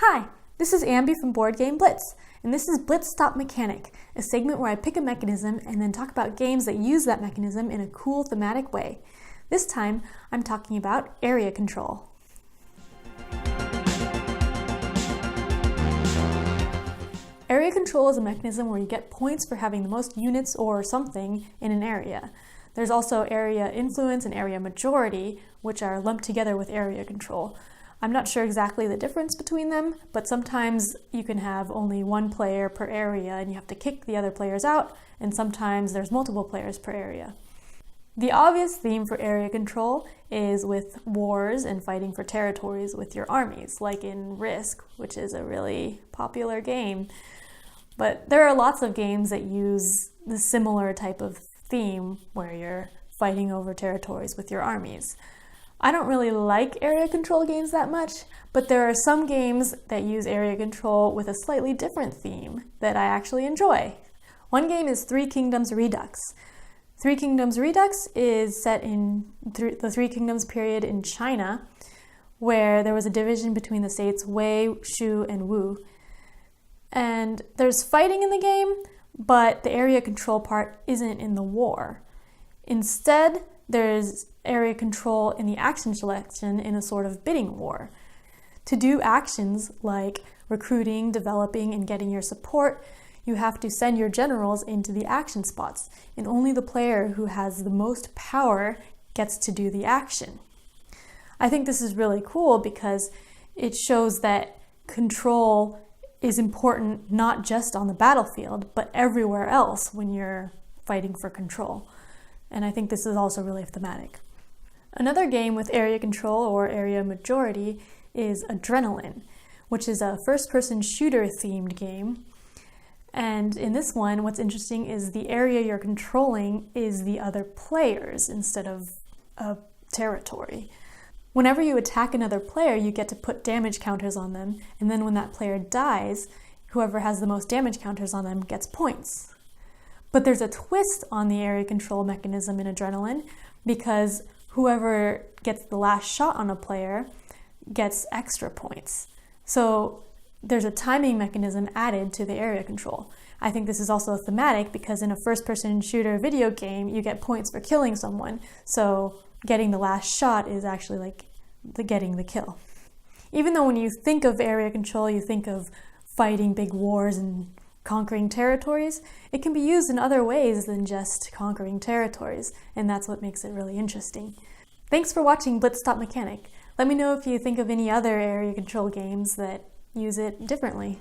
Hi, this is Ambi from Board Game Blitz, and this is Blitz Stop Mechanic, a segment where I pick a mechanism and then talk about games that use that mechanism in a cool thematic way. This time, I'm talking about area control. Area control is a mechanism where you get points for having the most units or something in an area. There's also area influence and area majority, which are lumped together with area control. I'm not sure exactly the difference between them, but sometimes you can have only one player per area and you have to kick the other players out, and sometimes there's multiple players per area. The obvious theme for area control is with wars and fighting for territories with your armies, like in Risk, which is a really popular game. But there are lots of games that use the similar type of theme where you're fighting over territories with your armies. I don't really like area control games that much, but there are some games that use area control with a slightly different theme that I actually enjoy. One game is Three Kingdoms Redux. Three Kingdoms Redux is set in the Three Kingdoms period in China, where there was a division between the states Wei, Shu, and Wu. And there's fighting in the game, but the area control part isn't in the war. Instead, there's area control in the action selection in a sort of bidding war. To do actions like recruiting, developing, and getting your support, you have to send your generals into the action spots, and only the player who has the most power gets to do the action. I think this is really cool because it shows that control is important not just on the battlefield, but everywhere else when you're fighting for control. And I think this is also really thematic. Another game with area control or area majority is Adrenaline, which is a first-person shooter-themed game. And in this one, what's interesting is the area you're controlling is the other players instead of a territory. Whenever you attack another player, you get to put damage counters on them, and then when that player dies, whoever has the most damage counters on them gets points. But there's a twist on the area control mechanism in Adrenaline because whoever gets the last shot on a player gets extra points. So there's a timing mechanism added to the area control. I think this is also thematic because in a first-person shooter video game, you get points for killing someone. So getting the last shot is actually like getting the kill. Even though when you think of area control, you think of fighting big wars and conquering territories, it can be used in other ways than just conquering territories, and that's what makes it really interesting. Thanks for watching Blitz Stop Mechanic. Let me know if you think of any other area control games that use it differently.